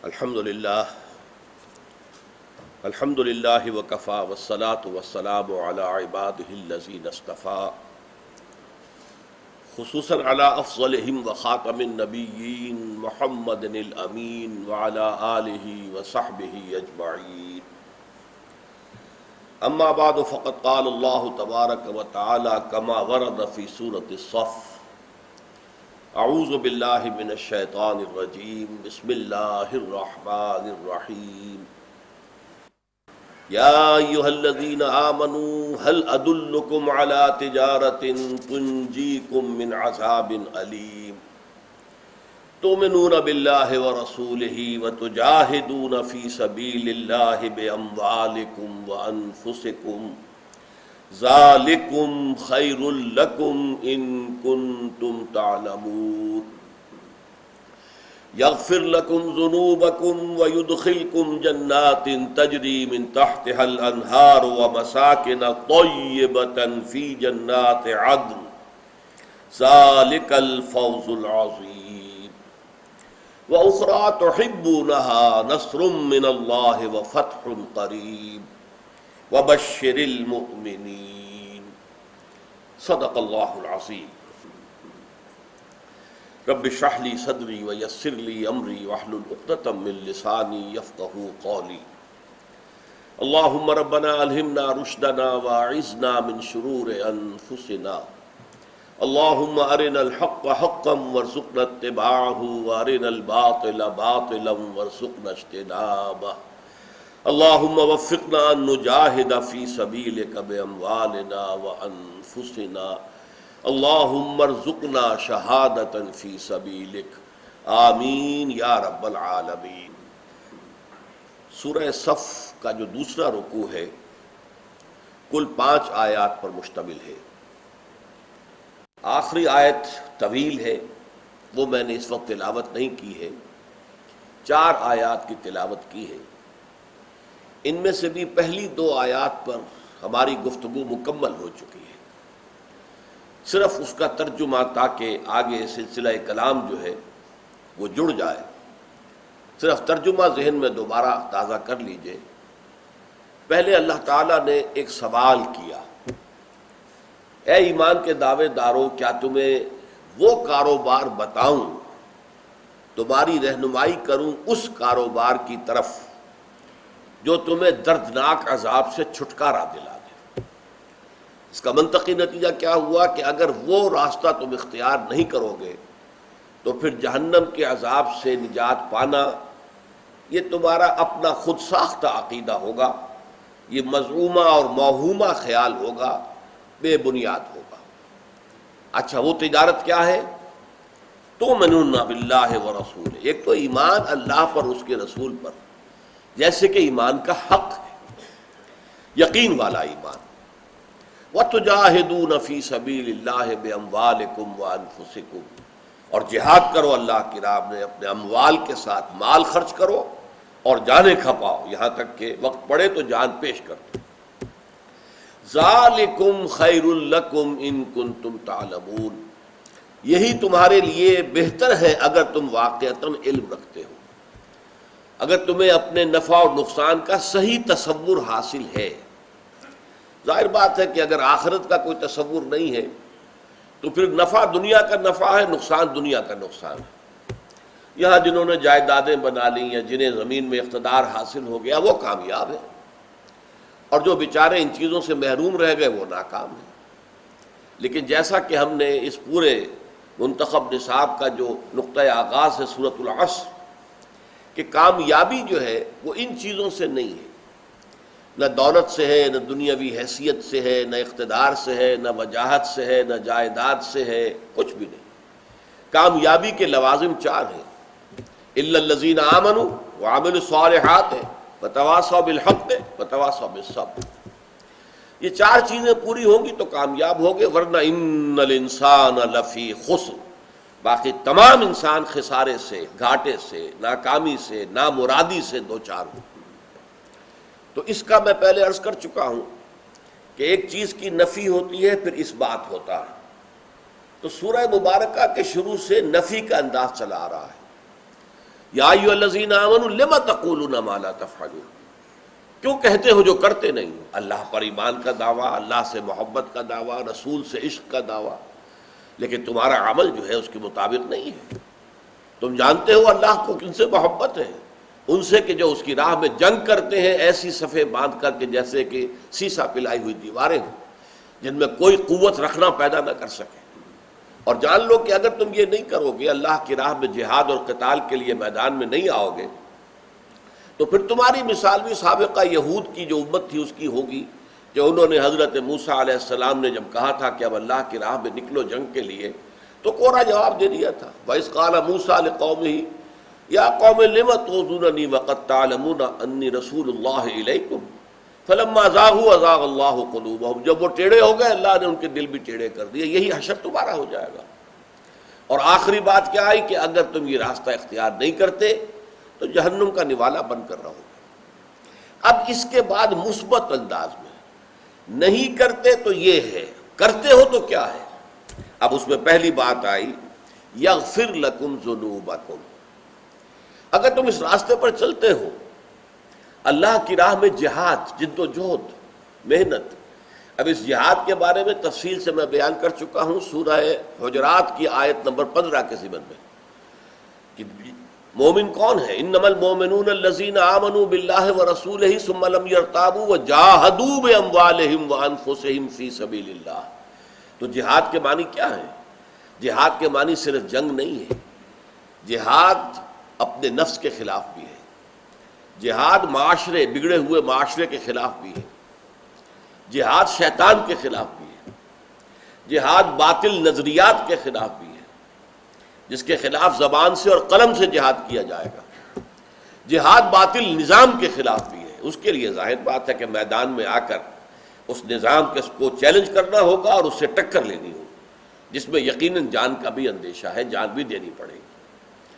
الحمد للہ وکفیٰ والصلاة والسلام علی عبادہ الذین اصطفیٰ خصوصاً علی افضلہم وخاتم النبیین محمد الامین وعلی آلہ وصحبہ اجمعین اما بعد فقد قال اللہ تبارک وتعالی کما ورد فی سورۃ الصف اعوذ باللہ من الشیطان الرجیم بسم اللہ الرحمن الرحیم یا ایھا الذین آمنوا هل ادلکم علی تجارۃ تنجیکم من عذاب علیم تؤمنون باللہ ورسولہ وتجاہدون فی سبیل اللہ باموالکم وانفسکم ذالکم خیر لکم ان کنتم تعلمون یغفر لکم ذنوبکم ویدخلکم جنات تجری من تحتها الانہار ومساکن طیبۃ فی جنات عدن ذالک الفوز العظیم واخری تحبونها نصر من اللہ وفتح قریب وبشر المؤمنین صدق اللہ العظیم رب اشرح لی صدری ویسر لی امری واحلل عقدۃ من لسانی یفقہوا قولی اللہم ربنا الہمنا رشدنا واعذنا من شرور انفسنا اللہم ارنا الحق حقا وارزقنا اتباعہ وارنا الباطل باطلا وارزقنا اجتنابہ اللہم وفقنا ان نجاہد فی سبیلک باموالنا وانفسنا اللہم ارزقنا شہادتا فی سبیلک آمین یا رب العالمین۔ سورہ صف کا جو دوسرا رکوع ہے کل 5 آیات پر مشتمل ہے۔ آخری آیت طویل ہے، وہ میں نے اس وقت تلاوت نہیں کی ہے، 4 آیات کی تلاوت کی ہے۔ ان میں سے بھی پہلی 2 آیات پر ہماری گفتگو مکمل ہو چکی ہے، صرف اس کا ترجمہ تاکہ آگے سلسلہ کلام جو ہے وہ جڑ جائے، صرف ترجمہ ذہن میں دوبارہ تازہ کر لیجئے۔ پہلے اللہ تعالیٰ نے ایک سوال کیا، اے ایمان کے دعوے دارو، کیا تمہیں وہ کاروبار بتاؤں، تمہاری رہنمائی کروں اس کاروبار کی طرف جو تمہیں دردناک عذاب سے چھٹکارا دلا دے۔ اس کا منطقی نتیجہ کیا ہوا کہ اگر وہ راستہ تم اختیار نہیں کرو گے تو پھر جہنم کے عذاب سے نجات پانا یہ تمہارا اپنا خود ساختہ عقیدہ ہوگا، یہ مذمومہ اور موہومہ خیال ہوگا، بے بنیاد ہوگا۔ اچھا، وہ تجارت کیا ہے؟ تؤمنون باللہ ورسولہ، ایک تو ایمان اللہ پر، اس کے رسول پر، جیسے کہ ایمان کا حق ہے، یقین والا ایمان۔ وَتُجَاهِدُونَ فِي سَبِيلِ اللَّهِ بِأَمْوَالِكُمْ وَأَنفُسِكُمْ، اور جہاد کرو اللہ کی راہ میں اپنے اموال کے ساتھ، مال خرچ کرو اور جانیں کھپاؤ، یہاں تک کہ وقت پڑے تو جان پیش کر دو۔ ذَلِكُمْ خَيْرٌ لَكُمْ إِن كُنتُمْ تَعْلَمُونَ، یہی تمہارے لیے بہتر ہے اگر تم واقعتاً علم رکھتے ہو، اگر تمہیں اپنے نفع اور نقصان کا صحیح تصور حاصل ہے۔ ظاہر بات ہے کہ اگر آخرت کا کوئی تصور نہیں ہے تو پھر نفع دنیا کا نفع ہے، نقصان دنیا کا نقصان ہے۔ یہاں جنہوں نے جائیدادیں بنا لی یا جنہیں زمین میں اقتدار حاصل ہو گیا وہ کامیاب ہیں، اور جو بیچارے ان چیزوں سے محروم رہ گئے وہ ناکام ہیں۔ لیکن جیسا کہ ہم نے اس پورے منتخب نصاب کا جو نقطۂ آغاز ہے سورۃ العصر، کہ کامیابی جو ہے وہ ان چیزوں سے نہیں ہے، نہ دولت سے ہے، نہ دنیاوی حیثیت سے ہے، نہ اقتدار سے ہے، نہ وجاہت سے ہے، نہ جائیداد سے ہے، کچھ بھی نہیں۔ کامیابی کے لوازم 4 ہیں، الا الذین آمنوا وعملوا الصالحات وتواصوا بالحق وتواصوا بالصبر۔ یہ 4 چیزیں پوری ہوں گی تو کامیاب ہوگے، ورنہ ان الانسان لفی خسر، باقی تمام انسان خسارے سے، گھاٹے سے، ناکامی سے، نامرادی سے دوچار ہوں۔ تو اس کا میں پہلے عرض کر چکا ہوں کہ ایک چیز کی نفی ہوتی ہے پھر اس بات ہوتا ہے، تو سورہ مبارکہ کے شروع سے نفی کا انداز چلا آ رہا ہے۔ یا ایھا الذین آمنوا لم تقولون ما لا تفعلون، کیوں کہتے ہو جو کرتے نہیں ہو؟ اللہ پر ایمان کا دعویٰ، اللہ سے محبت کا دعویٰ، رسول سے عشق کا دعویٰ، لیکن تمہارا عمل جو ہے اس کے مطابق نہیں ہے۔ تم جانتے ہو اللہ کو کن سے محبت ہے؟ ان سے کہ جو اس کی راہ میں جنگ کرتے ہیں ایسی صفیں باندھ کر کے جیسے کہ سیسا پلائی ہوئی دیواریں ہوں جن میں کوئی قوت رکھنا پیدا نہ کر سکے۔ اور جان لو کہ اگر تم یہ نہیں کرو گے، اللہ کی راہ میں جہاد اور قتال کے لیے میدان میں نہیں آؤ گے، تو پھر تمہاری مثال بھی سابقہ یہود کی جو امت تھی اس کی ہوگی کہ انہوں نے حضرت موسیٰ علیہ السلام نے جب کہا تھا کہ اب اللہ کی راہ میں نکلو جنگ کے لیے تو کوڑا جواب دے دیا تھا۔ وَإِذْ قَالَ مُوسَىٰ لِقَوْمِهِ یا قوم لم تؤذوننی وقد تعلمون انی رسول اللہ علیکم فلما زاغوا ازاغ اللہ قلوبہم، جب وہ ٹیڑھے ہو گئے اللہ نے ان کے دل بھی ٹیڑھے کر دیے۔ یہی حشر تمہارا ہو جائے گا۔ اور آخری بات کیا آئی کہ اگر تم یہ راستہ اختیار نہیں کرتے تو جہنم کا نوالا بن کر رہو گے۔ اب اس کے بعد مثبت انداز میں نہیں کرتے تو یہ ہے، کرتے ہو تو کیا ہے؟ اب اس میں پہلی بات آئی یغفر لکم ذنوبکم، اگر تم اس راستے پر چلتے ہو، اللہ کی راہ میں جہاد، جد و جہد، محنت۔ اب اس جہاد کے بارے میں تفصیل سے میں بیان کر چکا ہوں سورہ حجرات کی آیت نمبر 15 کے ضمن میں کہ مومن کون ہے؟ انما المؤمنون الذین آمنوا باللہ ورسولہ ثم لم یرتابوا وجاہدوا باموالہم وانفسہم فی سبیل اللہ۔ تو جہاد کے معنی کیا ہے؟ جہاد کے معنی صرف جنگ نہیں ہے، جہاد اپنے نفس کے خلاف بھی ہے، جہاد معاشرے، بگڑے ہوئے معاشرے کے خلاف بھی ہے، جہاد شیطان کے خلاف بھی ہے، جہاد باطل نظریات کے خلاف بھی ہے، جس کے خلاف زبان سے اور قلم سے جہاد کیا جائے گا، جہاد باطل نظام کے خلاف بھی ہے۔ اس کے لیے ظاہر بات ہے کہ میدان میں آ کر اس نظام کو چیلنج کرنا ہوگا اور اس سے ٹکر لینی ہوگی، جس میں یقیناً جان کا بھی اندیشہ ہے، جان بھی دینی پڑے گی۔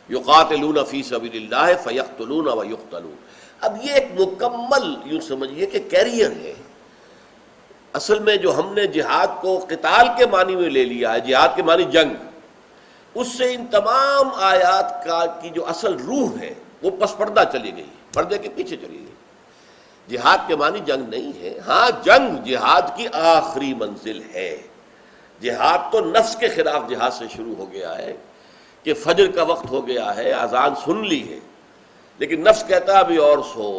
یقاتلون فی سبیل اللہ فیقتلون ویقتلون۔ اب یہ ایک مکمل یوں سمجھیے کہ کیریئر ہے۔ اصل میں جو ہم نے جہاد کو قتال کے معنی میں لے لیا ہے، جہاد کے معنی جنگ، اس سے ان تمام آیات کی جو اصل روح ہے وہ پس پردہ چلی گئی، پردے کے پیچھے چلی گئی۔ جہاد کے معنی جنگ نہیں ہے، ہاں جنگ جہاد کی آخری منزل ہے۔ جہاد تو نفس کے خلاف جہاد سے شروع ہو گیا ہے کہ فجر کا وقت ہو گیا ہے، اذان سن لی ہے، لیکن نفس کہتا ہے ابھی اور سو۔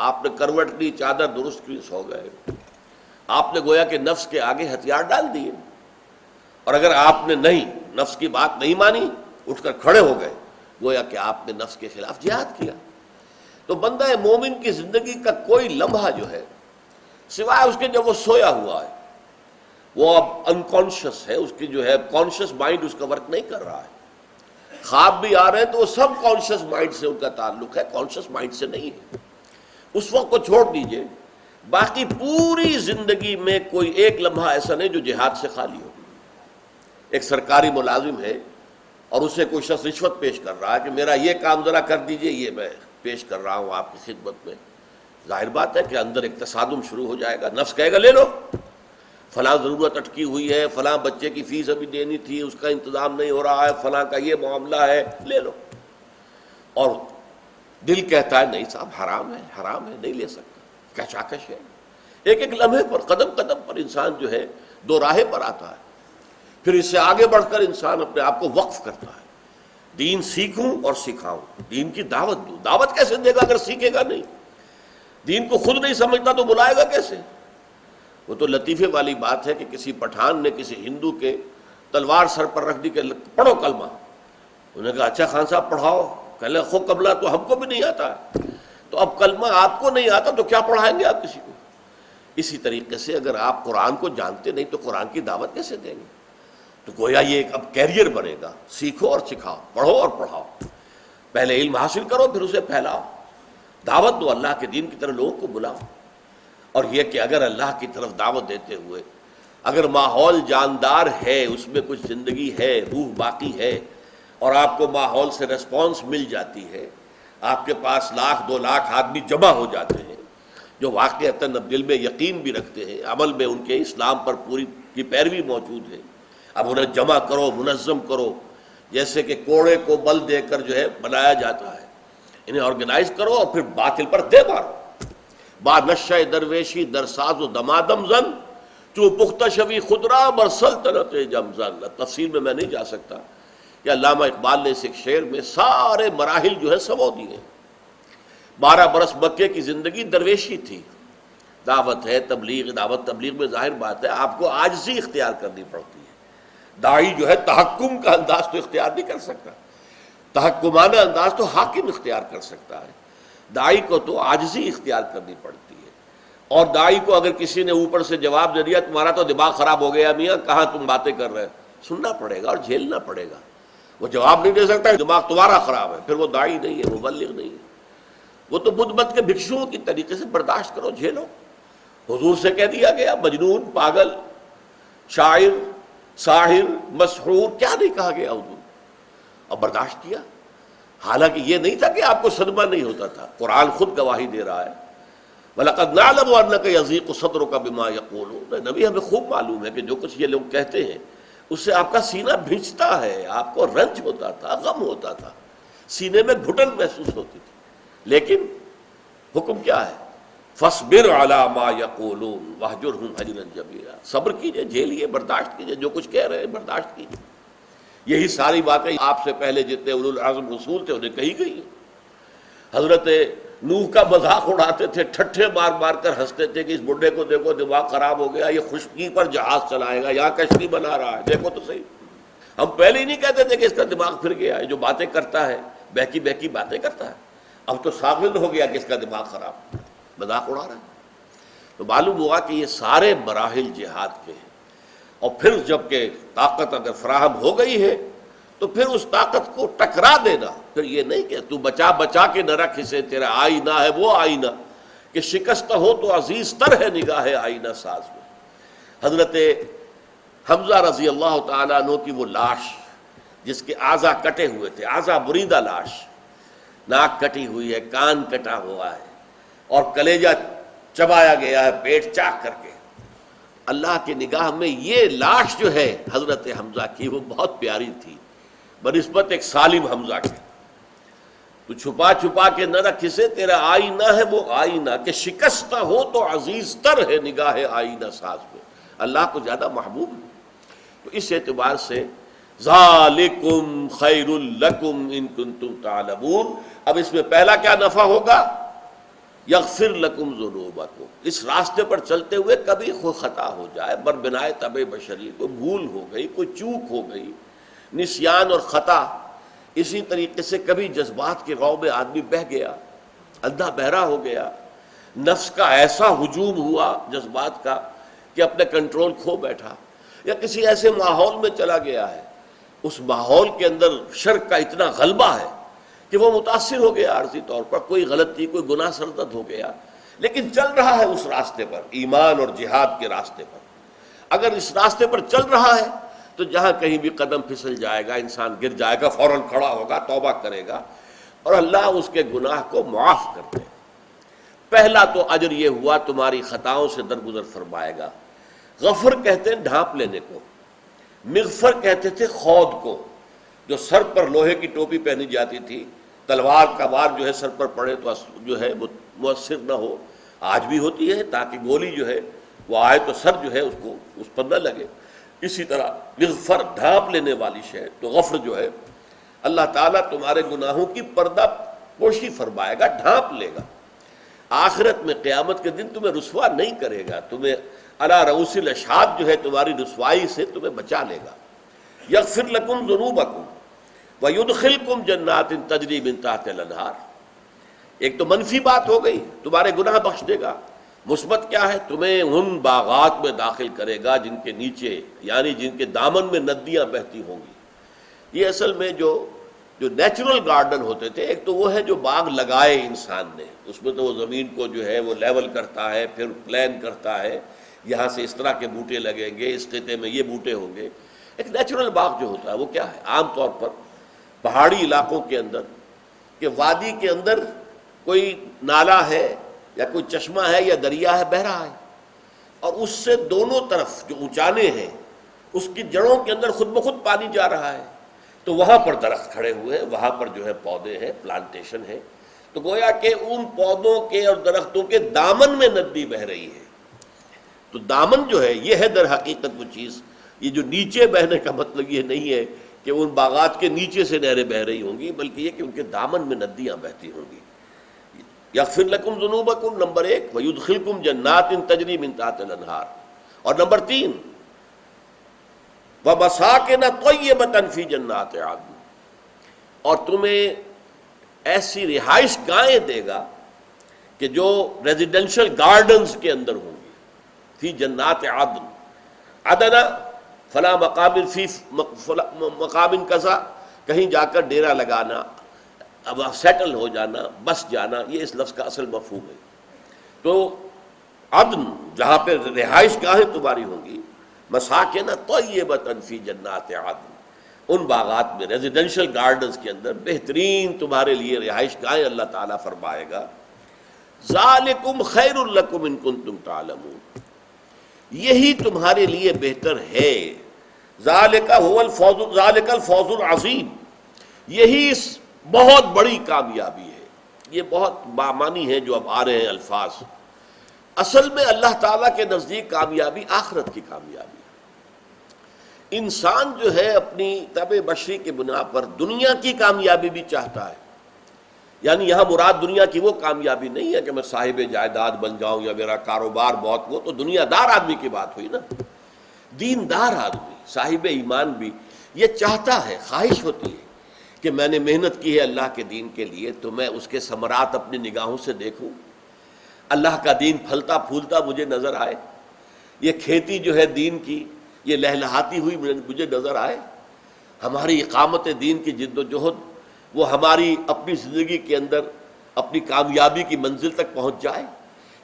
آپ نے کروٹ لی، چادر درست کی، سو گئے۔ آپ نے گویا کہ نفس کے آگے ہتھیار ڈال دیے، اور اگر آپ نے نہیں، نفس کی بات نہیں مانی، اٹھ کر کھڑے ہو گئے، گویا کہ آپ نے نفس کے خلاف جہاد کیا۔ تو بندہ مومن کی زندگی کا کوئی لمحہ جو ہے سوائے اس کے جب وہ سویا ہوا ہے، وہ اب انکانشس ہے، اس کی جو ہے کانشس مائنڈ اس کا ورک نہیں کر رہا ہے۔ خواب بھی آ رہے ہیں تو وہ سب کانشس مائنڈ سے ان کا تعلق ہے، کانشس مائنڈ سے نہیں ہے۔ اس وقت کو چھوڑ دیجئے، باقی پوری زندگی میں کوئی ایک لمحہ ایسا نہیں جو جہاد سے خالی ہو۔ ایک سرکاری ملازم ہے اور اسے کوئی شخص رشوت پیش کر رہا ہے کہ میرا یہ کام ذرا کر دیجئے، یہ میں پیش کر رہا ہوں آپ کی خدمت میں، ظاہر بات ہے کہ اندر ایک تصادم شروع ہو جائے گا۔ نفس کہے گا لے لو، فلاں ضرورت اٹکی ہوئی ہے، فلاں بچے کی فیس ابھی دینی تھی، اس کا انتظام نہیں ہو رہا ہے، فلاں کا یہ معاملہ ہے، لے لو۔ اور دل کہتا ہے نہیں صاحب حرام ہے، حرام ہے، نہیں لے سکتا، کشاکش ہے۔ ایک ایک لمحے پر، قدم قدم پر انسان جو ہے دو راہے پر آتا ہے۔ پھر اس سے آگے بڑھ کر انسان اپنے آپ کو وقف کرتا ہے، دین سیکھوں اور سکھاؤں، دین کی دعوت دوں۔ دعوت کیسے دے گا اگر سیکھے گا نہیں؟ دین کو خود نہیں سمجھتا تو بلائے گا کیسے؟ وہ تو لطیفے والی بات ہے کہ کسی پٹھان نے کسی ہندو کے تلوار سر پر رکھ دی کہ پڑھو کلمہ۔ انہوں نے کہا اچھا خان صاحب پڑھاؤ۔ کہنے لگا خود قبلہ تو ہم کو بھی نہیں آتا ہے، تو اب کلمہ آپ کو نہیں آتا تو کیا پڑھائیں گے آپ کسی کو؟ اسی طریقے سے اگر آپ قرآن کو جانتے نہیں تو قرآن کی دعوت کیسے دیں گے؟ تو گویا یہ ایک اب کیریئر بنے گا، سیکھو اور سکھاؤ، پڑھو اور پڑھاؤ، پہلے علم حاصل کرو پھر اسے پھیلاؤ، دعوت دو، اللہ کے دین کی طرف لوگوں کو بلاؤ۔ اور یہ کہ اگر اللہ کی طرف دعوت دیتے ہوئے اگر ماحول جاندار ہے، اس میں کچھ زندگی ہے، روح باقی ہے، اور آپ کو ماحول سے ریسپانس مل جاتی ہے، آپ کے پاس 1,00,000 2,00,000 آدمی جمع ہو جاتے ہیں جو واقعتاً اب دل میں یقین بھی رکھتے ہیں، عمل میں ان کے اسلام پر پوری کی پیروی موجود ہے، اب انہیں جمع کرو، منظم کرو، جیسے کہ کوڑے کو بل دے کر جو ہے بنایا جاتا ہے، انہیں آرگنائز کرو اور پھر باطل پر دے مارو. با نشہ درویشی در ساز و دمادم زن چو پختہ شوی خدرا بر سلطنت جمزن. تفصیل میں نہیں جا سکتا کہ علامہ اقبال نے اس ایک شعر میں سارے مراحل جو ہے سمو دیے. 12 برس مکے کی زندگی درویشی تھی. دعوت ہے تبلیغ، دعوت تبلیغ میں ظاہر بات ہے آپ کو عاجزی اختیار کرنی پڑتی ہے. داعی جو ہے تحکم کا انداز تو اختیار نہیں کر سکتا، تحکمانہ انداز تو حاکم اختیار کر سکتا ہے. داعی کو تو عاجزی اختیار کرنی پڑتی ہے. اور داعی کو اگر کسی نے اوپر سے جواب دے دیا تمہارا تو دماغ خراب ہو گیا میاں، کہاں تم باتیں کر رہے، سننا پڑے گا اور جھیلنا پڑے گا. وہ جواب نہیں دے سکتا دماغ تمہارا خراب ہے، پھر وہ داعی نہیں ہے، مبلغ نہیں ہے. وہ تو بدھ مت کے بھکشوؤں کی طریقے سے برداشت کرو، جھیلو. حضور سے کہہ دیا گیا مجنون، پاگل، شاعر، ساحر، مسحور، کیا نہیں کہا گیا حضور، اور برداشت کیا. حالانکہ یہ نہیں تھا کہ آپ کو صدمہ نہیں ہوتا تھا. قرآن خود گواہی دے رہا ہے وَلَقَدْ نَعْلَمُ أَنَّكَ يَضِيقُ صَدْرُكَ بِمَا يَقُولُونَ. نبی ہمیں خوب معلوم ہے کہ جو کچھ یہ لوگ کہتے ہیں اس سے آپ کا سینہ بھینچتا ہے، آپ کو رنج ہوتا تھا، غم ہوتا تھا، سینے میں گھٹن محسوس ہوتی تھی. لیکن حکم کیا ہے؟ فَاصْبِرْ عَلَى مَا يَقُولُونَ وَاهْجُرْهُمْ هَجْرًا جَمِيلًا. صبر کیجئے، جھیلیے، برداشت کیجئے، جو کچھ کہہ رہے ہیں برداشت کیجئے. یہی ساری باتیں آپ سے پہلے جتنے اولو العزم رسول تھے انہیں کہی گئی. حضرت نوح کا مذاق اڑاتے تھے، ٹھٹھے مار مار کر ہنستے تھے کہ اس بڈھے کو دیکھو دماغ خراب ہو گیا، یہ خشکی پر جہاز چلائے گا، یہاں کشتی بنا رہا ہے، دیکھو تو صحیح. ہم پہلے ہی نہیں کہتے تھے کہ اس کا دماغ پھر گیا ہے، جو باتیں کرتا ہے بہکی بہکی باتیں کرتا ہے. اب تو ثابت ہو گیا کہ اس کا دماغ خراب، مذاق اڑا رہا ہے. تو معلوم ہوا کہ یہ سارے مراحل جہاد کے ہیں. اور پھر جب کہ طاقت اگر فراہم ہو گئی ہے تو پھر اس طاقت کو ٹکرا دینا. پھر یہ نہیں کہ تو بچا بچا کے نہ رکھ اسے، تیرا آئینہ ہے وہ آئینہ کہ شکست ہو تو عزیز تر ہے نگاہ آئینہ ساز میں. حضرت حمزہ رضی اللہ تعالیٰ عنہ کی وہ لاش جس کے اعضا کٹے ہوئے تھے، اعضا بریدہ لاش، ناک کٹی ہوئی ہے، کان کٹا ہوا ہے اور کلیجہ چبایا گیا ہے پیٹ چاک کر کے. اللہ کی نگاہ میں یہ لاش جو ہے حضرت حمزہ کی وہ بہت پیاری تھی بنسبت ایک سالم حمزہ کے. تو چھپا چھپا کے نہ رکھ اسے، تیرا آئینہ ہے وہ آئینہ کہ شکستہ ہو تو عزیز تر ہے نگاہ آئینہ ساز میں. اللہ کو زیادہ محبوب ہے. تو اس اعتبار سے ذالکم خیر لکم ان کنتم تعلمون. اب اس میں پہلا کیا نفع ہوگا؟ یغفر لکم ذنوبکم. اس راستے پر چلتے ہوئے کبھی کوئی خطا ہو جائے، بربنائے طبع بشری، کوئی بھول ہو گئی، کوئی چوک ہو گئی، نسیان اور خطا. اسی طریقے سے کبھی جذبات کے غو میں آدمی بہہ گیا، اندھا بہرا ہو گیا، نفس کا ایسا ہجوم ہوا جذبات کا کہ اپنے کنٹرول کھو بیٹھا، یا کسی ایسے ماحول میں چلا گیا ہے اس ماحول کے اندر شرک کا اتنا غلبہ ہے کہ وہ متاثر ہو گیا عارضی طور پر، کوئی غلطی کوئی گناہ سرزد ہو گیا، لیکن چل رہا ہے اس راستے پر، ایمان اور جہاد کے راستے پر. اگر اس راستے پر چل رہا ہے تو جہاں کہیں بھی قدم پھسل جائے گا، انسان گر جائے گا، فوراً کھڑا ہوگا، توبہ کرے گا اور اللہ اس کے گناہ کو معاف کر دے. پہلا تو اجر یہ ہوا تمہاری خطاؤں سے درگزر فرمائے گا. غفر کہتے ہیں ڈھانپ لینے کو، مغفر کہتے تھے خود کو، جو سر پر لوہے کی ٹوپی پہنی جاتی تھی، تلوار کا وار جو ہے سر پر پڑے تو جو ہے مؤثر نہ ہو. آج بھی ہوتی ہے تاکہ گولی جو ہے وہ آئے تو سر جو ہے اس کو اس پر نہ لگے. اسی طرح مغفر ڈھانپ لینے والی شے. تو غفر جو ہے اللہ تعالیٰ تمہارے گناہوں کی پردہ پوشی فرمائے گا، ڈھانپ لے گا. آخرت میں قیامت کے دن تمہیں رسوا نہیں کرے گا، تمہیں علی رؤوس الاشہاد جو ہے تمہاری رسوائی سے تمہیں بچا لے گا. یغفر لکم ذنوبکم ویدخلکم جنات تجری من تحتها الانہار. ایک تو منفی بات ہو گئی، تمہارے گناہ بخش دے گا. مثبت کیا ہے؟ تمہیں ان باغات میں داخل کرے گا جن کے نیچے یعنی جن کے دامن میں ندیاں بہتی ہوں گی. یہ اصل میں جو نیچرل گارڈن ہوتے تھے، ایک تو وہ ہے جو باغ لگائے انسان نے، اس میں تو وہ زمین کو جو ہے وہ لیول کرتا ہے، پھر پلان کرتا ہے، یہاں سے اس طرح کے بوٹے لگیں گے، اس خطے میں یہ بوٹے ہوں گے. ایک نیچرل باغ جو ہوتا ہے وہ کیا ہے؟ عام طور پر پہاڑی علاقوں کے اندر کہ وادی کے اندر کوئی نالا ہے یا کوئی چشمہ ہے یا دریا ہے بہہ رہا ہے، اور اس سے دونوں طرف جو اونچانے ہیں اس کی جڑوں کے اندر خود بخود پانی جا رہا ہے. تو وہاں پر درخت کھڑے ہوئے ہیں، وہاں پر جو ہے پودے ہیں، پلانٹیشن ہے. تو گویا کہ ان پودوں کے اور درختوں کے دامن میں ندی بہہ رہی ہے. تو دامن جو ہے یہ ہے در حقیقت وہ چیز. یہ جو نیچے بہنے کا مطلب یہ نہیں ہے کہ ان باغات کے نیچے سے نہریں بہہ رہی ہوں گی، بلکہ یہ کہ ان کے دامن میں ندیاں بہتی ہوں گی. یغفر لکم ذنوبکم نمبر 1، ویدخلکم جنات تجری من تحتہا الانہار. اور نمبر 3، ومساکن طیبۃ فی جنات عدن، اور تمہیں ایسی رہائش گاہیں دے گا کہ جو ریزیڈینشل گارڈنز کے اندر ہوں گی. فی جنات عدن، عدن فلاں مقام فی مقام کذا، کہیں جا کر ڈیرا لگانا، اب سیٹل ہو جانا، بس جانا، یہ اس لفظ کا اصل مفہوم ہے. تو عدن جہاں پہ رہائش گاہیں تمہاری ہوں گی، مساکن طیبۃ فی جنات عدن، ان باغات میں ریزیڈینشل گارڈنز کے اندر بہترین تمہارے لیے رہائش گاہیں اللہ تعالیٰ فرمائے گا. ذالکم خیر لکم ان کنتم تعلمون، یہی تمہارے لیے بہتر ہے. ذالک هو الفوز، ذالک الفوز العظیم، یہی اس بہت بڑی کامیابی ہے. یہ بہت بامانی ہے جو اب آ رہے ہیں الفاظ. اصل میں اللہ تعالیٰ کے نزدیک کامیابی آخرت کی کامیابی ہے. انسان جو ہے اپنی طبع بشری کی بنا پر دنیا کی کامیابی بھی چاہتا ہے. یعنی یہاں مراد دنیا کی وہ کامیابی نہیں ہے کہ میں صاحب جائیداد بن جاؤں یا میرا کاروبار بہت، وہ تو دنیا دار آدمی کی بات ہوئی نا. دیندار آدمی، صاحب ایمان بھی یہ چاہتا ہے، خواہش ہوتی ہے کہ میں نے محنت کی ہے اللہ کے دین کے لیے، تو میں اس کے ثمرات اپنی نگاہوں سے دیکھوں، اللہ کا دین پھلتا پھولتا مجھے نظر آئے، یہ کھیتی جو ہے دین کی یہ لہلہاتی ہوئی مجھے نظر آئے، ہماری اقامت دین کی جد و جہد وہ ہماری اپنی زندگی کے اندر اپنی کامیابی کی منزل تک پہنچ جائے.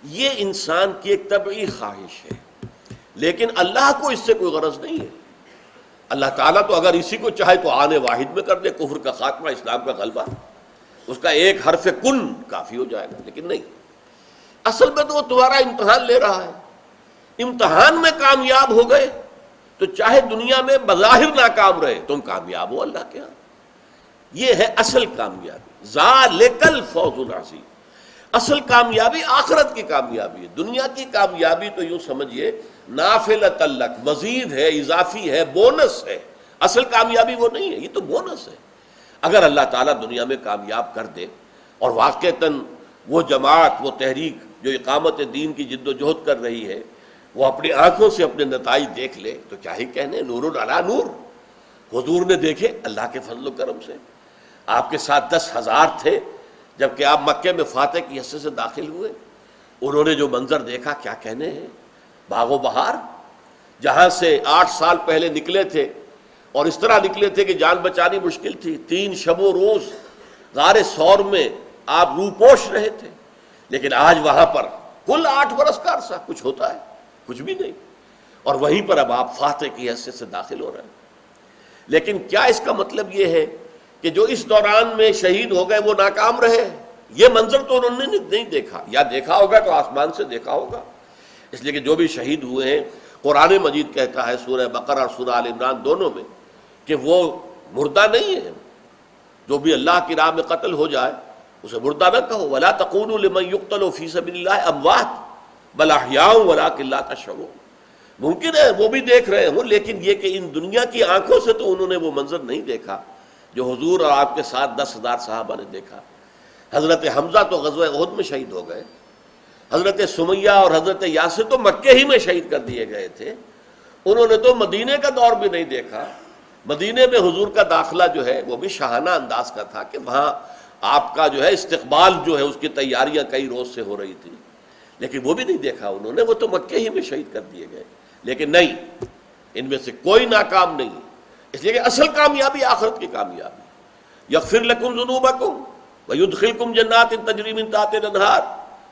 یہ انسان کی ایک طبعی خواہش ہے. لیکن اللہ کو اس سے کوئی غرض نہیں ہے. اللہ تعالیٰ تو اگر اسی کو چاہے تو آنے واحد میں کر دے، کفر کا خاتمہ، اسلام کا غلبہ، اس کا ایک حرف کن کافی ہو جائے گا. لیکن نہیں، اصل میں تو وہ تمہارا امتحان لے رہا ہے. امتحان میں کامیاب ہو گئے تو چاہے دنیا میں بظاہر ناکام رہے تم کامیاب ہو اللہ کے ہاں. یہ ہے اصل کامیابی. ذالک الفوز العظیم. اصل کامیابی آخرت کی کامیابی ہے. دنیا کی کامیابی تو یوں سمجھیے نافلۃ لک، مزید ہے، اضافی ہے، بونس ہے. اصل کامیابی وہ نہیں ہے، یہ تو بونس ہے. اگر اللہ تعالیٰ دنیا میں کامیاب کر دے اور واقعتاً وہ جماعت، وہ تحریک جو اقامت دین کی جد و جہد کر رہی ہے وہ اپنی آنکھوں سے اپنے نتائج دیکھ لے تو کیا ہی کہنے، نور علی نور. حضور نے دیکھے اللہ کے فضل و کرم سے. آپ کے ساتھ 10,000 تھے جبکہ آپ مکے میں فاتح کی حیثیت سے داخل ہوئے. انہوں نے جو منظر دیکھا کیا کہنے ہیں. باغ و بہار، جہاں سے 8 سال پہلے نکلے تھے اور اس طرح نکلے تھے کہ جان بچانی مشکل تھی. 3 شب و روز غار ثور میں آپ روپوش رہے تھے، لیکن آج وہاں پر کل 8 برس کا عرصہ کچھ ہوتا ہے؟ کچھ بھی نہیں. اور وہیں پر اب آپ فاتح کی حیثیت سے داخل ہو رہے ہیں. لیکن کیا اس کا مطلب یہ ہے کہ جو اس دوران میں شہید ہو گئے وہ ناکام رہے؟ یہ منظر تو انہوں نے نہیں دیکھا، یا دیکھا ہوگا تو آسمان سے دیکھا ہوگا. اس لیے کہ جو بھی شہید ہوئے ہیں قرآن مجید کہتا ہے سورہ بقرہ اور سورہ آل عمران دونوں میں کہ وہ مردہ نہیں ہے. جو بھی اللہ کی راہ میں قتل ہو جائے اسے مردہ نہ کہو. وَلَا تَقُولُوا لِمَن يُقْتَلُ فِي سَبِيلِ اللَّهِ أَمْوَاتٌ بَلْ أَحْيَاءٌ وَلَٰكِن لَّا تَشْعُرُونَ. ممکن ہے وہ بھی دیکھ رہے ہوں، لیکن یہ کہ ان دنیا کی آنکھوں سے تو انہوں نے وہ منظر نہیں دیکھا جو حضور اور آپ کے ساتھ 10,000 صحابہ نے دیکھا. حضرت حمزہ تو غزوہ احد میں شہید ہو گئے. حضرت سمیہ اور حضرت یاسر تو مکے ہی میں شہید کر دیے گئے تھے. انہوں نے تو مدینے کا دور بھی نہیں دیکھا. مدینے میں حضور کا داخلہ جو ہے وہ بھی شاہانہ انداز کا تھا کہ وہاں آپ کا جو ہے استقبال جو ہے اس کی تیاریاں کئی روز سے ہو رہی تھی، لیکن وہ بھی نہیں دیکھا انہوں نے. وہ تو مکے ہی میں شہید کر دیے گئے. لیکن نہیں، ان میں سے کوئی ناکام نہیں، اس لیے کہ اصل کامیابی آخرت کی کامیابی. یغفر لکم ذنوبکم ویدخلکم جنات تجری من تحتہا الانہار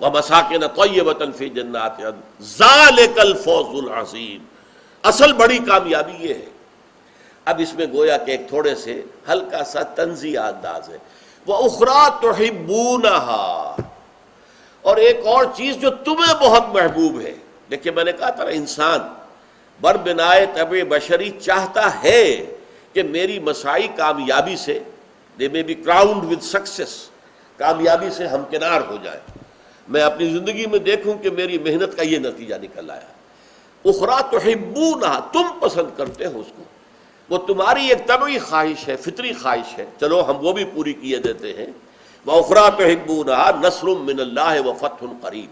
ومساکن طیبۃ فی جنات عدن ذالک الفوز العظیم. اصل بڑی کامیابی یہ ہے. اب اس میں گویا کہ ایک تھوڑے سے ہلکا سا طنزیہ انداز ہے. وَأُخْرَىٰ تُحِبُّونَهَا، اور ایک اور چیز جو تمہیں بہت محبوب ہے. دیکھیے میں نے کہا تھا انسان بربنائے طبع بشری چاہتا ہے کہ میری مساعی کامیابی سے they may be crowned with success، کامیابی سے ہمکنار ہو جائیں، میں اپنی زندگی میں دیکھوں کہ میری محنت کا یہ نتیجہ نکل آیا۔ اخرى تحبونها، تم پسند کرتے ہو اس کو، وہ تمہاری ایک طبعی خواہش ہے، فطری خواہش ہے، چلو ہم وہ بھی پوری کیے دیتے ہیں۔ وَأُخْرَىٰ تُحِبُّونَهَا نَصْرٌ مِّنَ اللَّهِ وَفَتْحٌ قَرِيبٌ،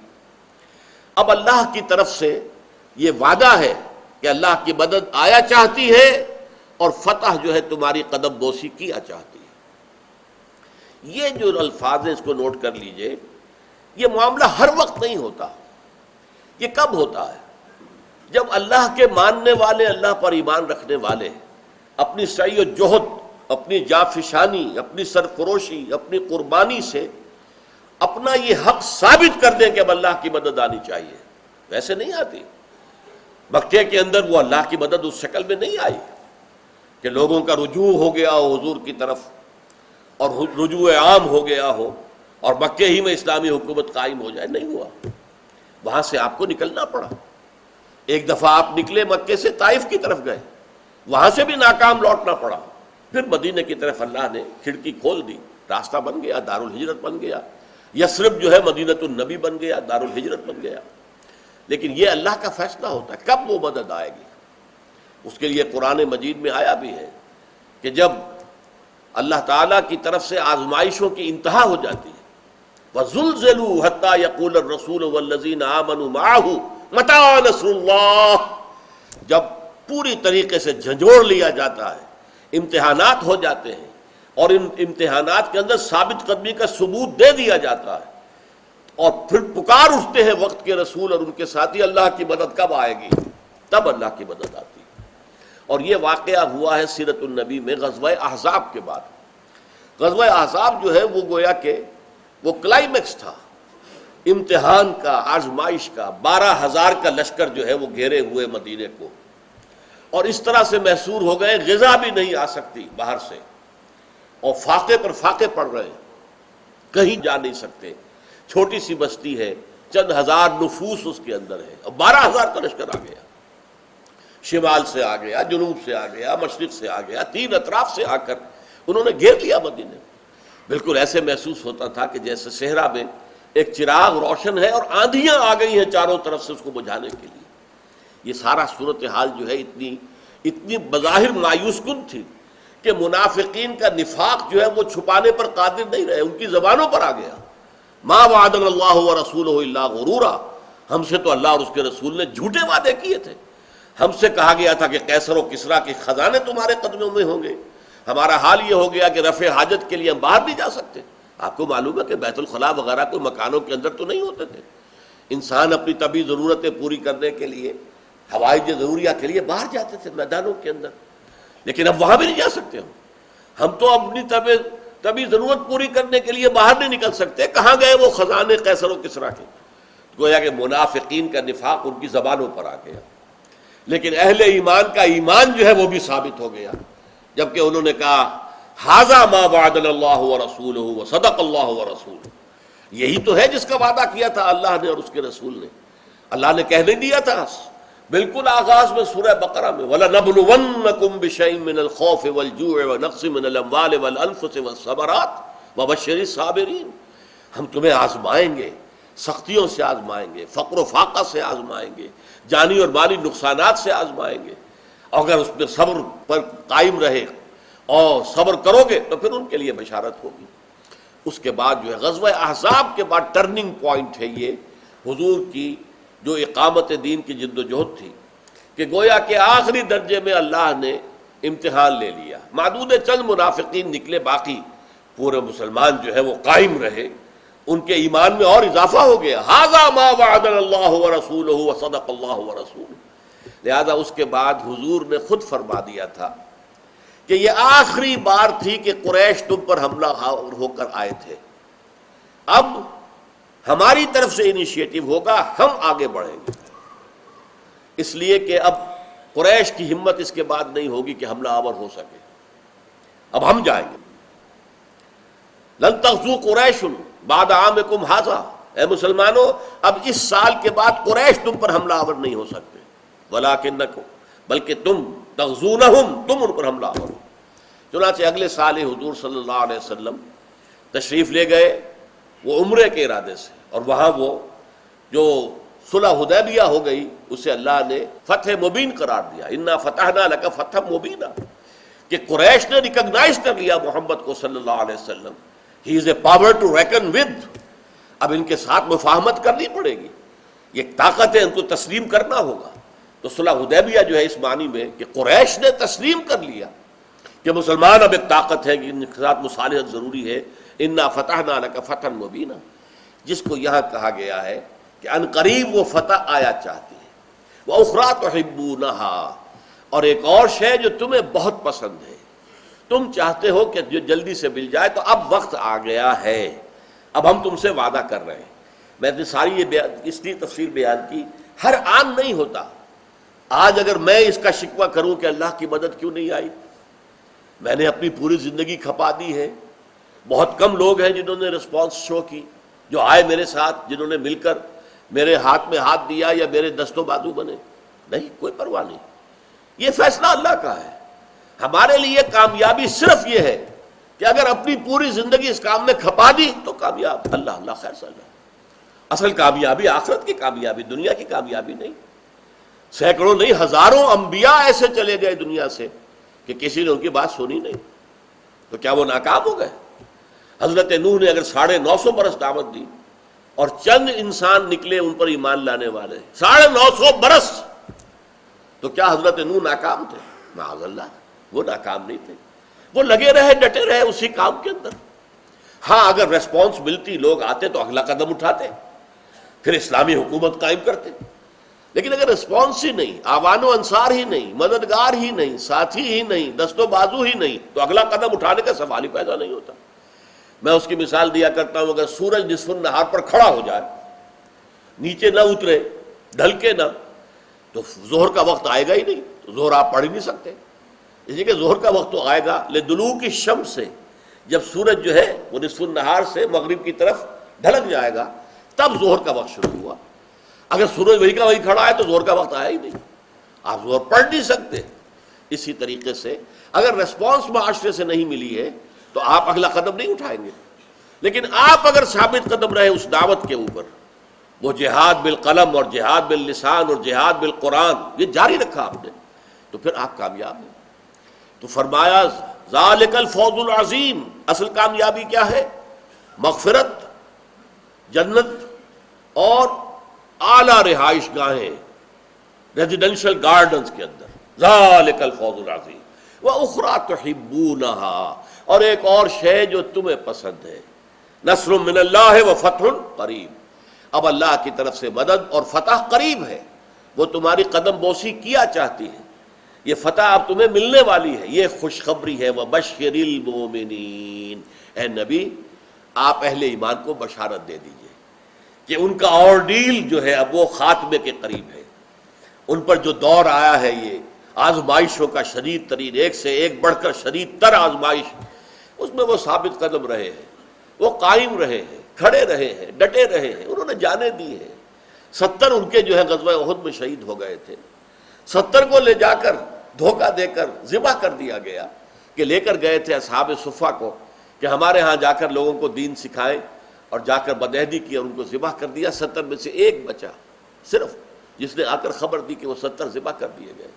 اب اللہ کی طرف سے یہ وعدہ ہے کہ اللہ کی مدد آیا چاہتی ہے اور فتح جو ہے تمہاری قدم بوسی کیا چاہتی ہے۔ یہ جو الفاظ ہیں اس کو نوٹ کر لیجئے، یہ معاملہ ہر وقت نہیں ہوتا، یہ کب ہوتا ہے؟ جب اللہ کے ماننے والے، اللہ پر ایمان رکھنے والے اپنی سعی و جہد، اپنی جافشانی، اپنی سرفروشی، اپنی قربانی سے اپنا یہ حق ثابت کر دیں کہ اب اللہ کی مدد آنی چاہیے۔ ویسے نہیں آتی، مکے کے اندر وہ اللہ کی مدد اس شکل میں نہیں آئی کہ لوگوں کا رجوع ہو گیا ہو حضور کی طرف اور رجوع عام ہو گیا ہو اور مکے ہی میں اسلامی حکومت قائم ہو جائے، نہیں ہوا۔ وہاں سے آپ کو نکلنا پڑا۔ ایک دفعہ آپ نکلے مکے سے، طائف کی طرف گئے، وہاں سے بھی ناکام لوٹنا پڑا، پھر مدینے کی طرف اللہ نے کھڑکی کھول دی، راستہ بن گیا، دارالہجرت بن گیا، یثرب جو ہے مدینۃ النبی بن گیا، دارالہجرت بن گیا۔ لیکن یہ اللہ کا فیصلہ ہوتا ہے کب وہ مدد آئے گی۔ اس کے لیے قرآن مجید میں آیا بھی ہے کہ جب اللہ تعالیٰ کی طرف سے آزمائشوں کی انتہا ہو جاتی ہے، وَزُلْزِلُوا حَتَّى يَقُولَ الرَّسُولُ وَالَّذِينَ آمَنُوا مَعَهُ مَتَىٰ نَصْرُ اللَّهِ، جب پوری طریقے سے جھنجھوڑ لیا جاتا ہے، امتحانات ہو جاتے ہیں اور ان امتحانات کے اندر ثابت قدمی کا ثبوت دے دیا جاتا ہے، اور پھر پکار اٹھتے ہیں وقت کے رسول اور ان کے ساتھی، اللہ کی مدد کب آئے گی؟ تب اللہ کی مدد آتی ہے۔ اور یہ واقعہ ہوا ہے سیرت النبی میں غزوہ احزاب کے بعد۔ غزوہ احزاب جو ہے وہ گویا کہ وہ کلائمیکس تھا امتحان کا، آزمائش کا۔ 12,000 کا لشکر جو ہے وہ گھیرے ہوئے مدینے کو، اور اس طرح سے محصور ہو گئے غذا بھی نہیں آ سکتی باہر سے، اور فاقے پر فاقے پڑ رہے ہیں، کہیں جا نہیں سکتے۔ چھوٹی سی بستی ہے، چند ہزار نفوس اس کے اندر ہے، اور 12,000 کا لشکر آ گیا، شمال سے آ گیا، جنوب سے آ گیا، مشرق سے آ گیا، تین اطراف سے آ کر انہوں نے گھیر لیا مدینے۔ بالکل ایسے محسوس ہوتا تھا کہ جیسے صحرا میں ایک چراغ روشن ہے اور آندھیاں آ گئی ہیں چاروں طرف سے اس کو بجھانے کے لیے۔ یہ سارا صورتحال جو ہے اتنی بظاہر مایوس کن تھی کہ منافقین کا نفاق جو ہے وہ چھپانے پر قادر نہیں رہے، ان کی زبانوں پر آ گیا۔ ما وعدنا اللہ ورسولہ الا غرورا، ہم سے تو اللہ اور اس کے رسول نے جھوٹے وعدے کیے تھے۔ ہم سے کہا گیا تھا کہ قیصر و کسریٰ کے خزانے تمہارے قدموں میں ہوں گے، ہمارا حال یہ ہو گیا کہ رفع حاجت کے لیے ہم باہر نہیں جا سکتے۔ آپ کو معلوم ہے کہ بیت الخلاء وغیرہ کوئی مکانوں کے اندر تو نہیں ہوتے تھے، انسان اپنی طبی ضرورتیں پوری کرنے کے لیے، حوائج ضروریہ کے لیے باہر جاتے تھے میدانوں کے اندر، لیکن اب وہاں بھی نہیں جا سکتے ہم تو اپنی طبی ضرورت پوری کرنے کے لیے باہر نہیں نکل سکتے۔ کہاں گئے وہ خزانے قیصر و کسریٰ کے؟ گویا کہ منافقین کا نفاق ان کی زبانوں پر آ گیا، لیکن اہل ایمان کا ایمان جو ہے وہ بھی ثابت ہو گیا، جبکہ انہوں نے کہا ھذا ما وعدنا اللہ ورسولہ وصدق اللہ ورسولہ، یہی تو ہے جس کا وعدہ کیا تھا اللہ نے اور اس کے رسول نے۔ اللہ نے کہنے دیا تھا بالکل آغاز میں سورہ بقرہ میں، وَلَنَبْلُوَنَّكُمْ بِشَيْءٍ مِّنَ الْخَوْفِ وَالْجُوعِ وَنَقْصٍ مِّنَ الْأَمْوَالِ وَالْأَنفُسِ وَالثَّمَرَاتِ وَبَشِّرِ الصَّابِرِينَ، ہم تمہیں آزمائیں گے، سختیوں سے آزمائیں گے، فقر و فاقہ سے آزمائیں گے، جانی اور مالی نقصانات سے آزمائیں گے، اگر اس میں صبر پر قائم رہے اور صبر کرو گے تو پھر ان کے لیے بشارت ہوگی۔ اس کے بعد جو ہے غزوہ احزاب کے بعد ٹرننگ پوائنٹ ہے یہ حضور کی جو اقامت دین کی جد و جہد تھی، کہ گویا کہ آخری درجے میں اللہ نے امتحان لے لیا، معدود چند منافقین نکلے، باقی پورے مسلمان جو ہے وہ قائم رہے، ان کے ایمان میں اور اضافہ ہو گیا۔ ھذا ما وعدنا اللہ ورسولہ وصدق اللہ ورسولہ۔ لہذا اس کے بعد حضور نے خود فرما دیا تھا کہ یہ آخری بار تھی کہ قریش تم پر حملہ ہو کر آئے تھے، اب ہماری طرف سے انیشیٹو ہوگا، ہم آگے بڑھیں گے، اس لیے کہ اب قریش کی ہمت اس کے بعد نہیں ہوگی کہ حملہ آور ہو سکے، اب ہم جائیں گے۔ لن تغزو قریش بعد عامکم ھذا، اے مسلمانوں اب اس سال کے بعد قریش تم پر حملہ آور نہیں ہو سکتے، ولکنکم، بلکہ تم تغزونہم، تم ان پر حملہ آور ہو۔ چنانچہ اگلے سال حضور صلی اللہ علیہ وسلم تشریف لے گئے وہ عمرے کے ارادے سے، اور وہاں وہ جو صلح حدیبیہ ہو گئی اسے اللہ نے فتح مبین قرار دیا، انا فتحنا لک فتح مبینا، کہ قریش نے ریکگنائز کر لیا محمد کو صلی اللہ علیہ وسلم، he is a power to reckon with, اب ان کے ساتھ مفاہمت کرنی پڑے گی، یہ طاقت ہے، ان کو تسلیم کرنا ہوگا۔ تو صلح حدیبیہ جو ہے اس معنی میں کہ قریش نے تسلیم کر لیا کہ مسلمان اب ایک طاقت ہے کہ ان کے ساتھ مصالحت ضروری ہے، انا فتحنا لک فتحا مبینا، جس کو یہاں کہا گیا ہے کہ ان قریب وہ فتح آیا چاہتی ہے، وَأُخْرَىٰ تُحِبُّونَهَا، اور ایک اور شے جو تمہیں بہت پسند ہے، تم چاہتے ہو کہ جو جلدی سے مل جائے، تو اب وقت آ گیا ہے، اب ہم تم سے وعدہ کر رہے ہیں۔ میں نے ساری یہ اس لیے تفصیل بیان کی، ہر آن نہیں ہوتا۔ آج اگر میں اس کا شکوہ کروں کہ اللہ کی مدد کیوں نہیں آئی، میں نے اپنی پوری زندگی کھپا دی ہے، بہت کم لوگ ہیں جنہوں نے رسپانس شو کی، جو آئے میرے ساتھ، جنہوں نے مل کر میرے ہاتھ میں ہاتھ دیا یا میرے دست و بازو بنے، نہیں، کوئی پرواہ نہیں، یہ فیصلہ اللہ کا ہے۔ ہمارے لیے کامیابی صرف یہ ہے کہ اگر اپنی پوری زندگی اس کام میں کھپا دی تو کامیاب، اللہ خیر صلی۔ اصل کامیابی آخرت کی کامیابی، دنیا کی کامیابی نہیں۔ سینکڑوں نہیں، ہزاروں انبیاء ایسے چلے گئے دنیا سے کہ کسی نے ان کی بات سنی نہیں، تو کیا وہ ناکام ہو گئے؟ حضرت نوح نے اگر 950 برس دعوت دی اور چند انسان نکلے ان پر ایمان لانے والے، 950 برس، تو کیا حضرت نوح ناکام تھے؟ معاذ اللہ، وہ ناکام نہیں تھے، وہ لگے رہے، ڈٹے رہے اسی کام کے اندر۔ ہاں اگر ریسپانس ملتی، لوگ آتے تو اگلا قدم اٹھاتے، پھر اسلامی حکومت قائم کرتے، لیکن اگر ریسپانس ہی نہیں، آوان و انصار ہی نہیں، مددگار ہی نہیں، ساتھی ہی نہیں، دست و بازو ہی نہیں، تو اگلا قدم اٹھانے کا سوال ہی پیدا نہیں ہوتا۔ میں اس کی مثال دیا کرتا ہوں، اگر سورج نصف النہار پر کھڑا ہو جائے، نیچے نہ اترے، ڈھلکے نہ، تو ظہر کا وقت آئے گا ہی نہیں، تو ظہر آپ پڑھ ہی نہیں سکتے۔ اس لیے کہ ظہر کا وقت تو آئے گا لدلوک الشمس سے، جب سورج جو ہے وہ نصف النہار سے مغرب کی طرف ڈھلک جائے گا، تب ظہر کا وقت شروع ہوا۔ اگر سورج وہی کا وہی کھڑا ہے تو ظہر کا وقت آیا ہی نہیں، آپ ظہر پڑھ نہیں سکتے۔ اسی طریقے سے اگر ریسپانس معاشرے سے نہیں ملی ہے تو آپ اگلا قدم نہیں اٹھائیں گے، لیکن آپ اگر ثابت قدم رہے اس دعوت کے اوپر، وہ جہاد بالقلم اور جہاد باللسان اور جہاد بالقرآن، یہ جاری رکھا آپ نے، تو پھر آپ کامیاب ہیں۔ تو فرمایا ذالک الفوز العظیم، اصل کامیابی کیا ہے؟ مغفرت، جنت اور اعلیٰ رہائش گاہیں، ریزیڈینشل گارڈنز کے اندر، ذالک الفوز العظیم وَأُخْرَىٰ تُحِبُّونَهَا، اور ایک اور شے جو تمہیں پسند ہے، نصر من اللہ وفتح قریب، اب اللہ کی طرف سے مدد اور فتح قریب ہے، وہ تمہاری قدم بوسی کیا چاہتی ہے، یہ فتح اب تمہیں ملنے والی ہے، یہ خوشخبری ہے۔ وَبَشِّرِ الْمُؤْمِنِينَ، اے نبی آپ اہل ایمان کو بشارت دے دیجئے کہ ان کا آرڈیل جو ہے اب وہ خاتمے کے قریب ہے، ان پر جو دور آیا ہے، یہ آزمائشوں کا شدید ترین، ایک سے ایک بڑھ کر شدید تر آزمائش، اس میں وہ ثابت قدم رہے ہیں، وہ قائم رہے ہیں، کھڑے رہے ہیں، ڈٹے رہے ہیں، انہوں نے جانیں دی ہیں۔ 70 ان کے جو ہے غزوہ احد میں شہید ہو گئے تھے، 70 کو لے جا کر دھوکہ دے کر ذبح کر دیا گیا، کہ لے کر گئے تھے اصحاب صفہ کو کہ ہمارے ہاں جا کر لوگوں کو دین سکھائیں، اور جا کر بدعہدی کی اور ان کو ذبح کر دیا۔ 70 میں سے ایک بچا صرف، جس نے آ کر خبر دی کہ وہ 70 ذبح کر دیے گئے۔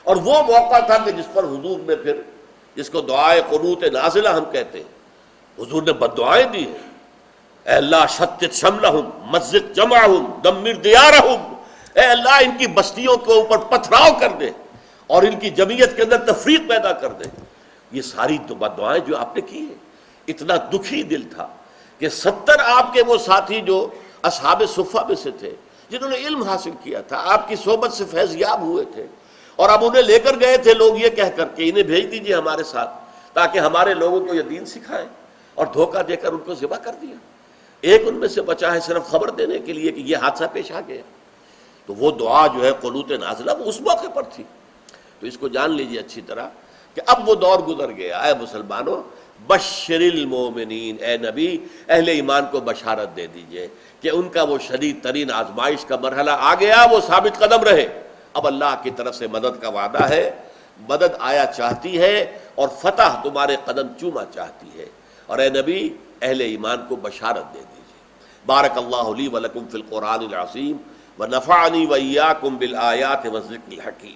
اور وہ موقع تھا کہ جس پر حضور نے پھر، جس کو دعائے قنوت نازلہ ہم کہتے ہیں، حضور نے بد دعائیں دی ہیں، اے اللہ شتت شملہم مزق جمعہم دمر دیارہم، اے اللہ ان کی بستیوں کے اوپر پتھراؤ کر دے اور ان کی جمعیت کے اندر تفریق پیدا کر دے۔ یہ ساری بد دعائیں جو آپ نے کی ہیں، اتنا دکھی دل تھا کہ 70 آپ کے وہ ساتھی جو اصحاب صفہ میں سے تھے، جنہوں نے علم حاصل کیا تھا، آپ کی صحبت سے فیض یاب ہوئے تھے، اور اب انہیں لے کر گئے تھے لوگ یہ کہہ کر کہ انہیں بھیج دیجئے ہمارے ساتھ تاکہ ہمارے لوگوں کو یہ دین سکھائیں، اور دھوکہ دے کر ان کو ذبح کر دیا۔ ایک ان میں سے بچا ہے صرف خبر دینے کے لیے کہ یہ حادثہ پیش آ گیا۔ تو وہ دعا جو ہے قنوت نازلہ وہ اس موقع پر تھی۔ تو اس کو جان لیجئے اچھی طرح کہ اب وہ دور گزر گیا۔ اے مسلمانوں، بشر المومنین، اے نبی اہل ایمان کو بشارت دے دیجئے کہ ان کا وہ شدید ترین آزمائش کا مرحلہ آ گیا، وہ ثابت قدم رہے۔ اب اللہ کی طرف سے مدد کا وعدہ ہے، مدد آیا چاہتی ہے، اور فتح تمہارے قدم چوما چاہتی ہے، اور اے نبی اہل ایمان کو بشارت دے دیجئے۔ بارک اللہ لی ولکم فی القرآن العظیم ونفعنی وإیاکم بالآیات والذکر الحکیم۔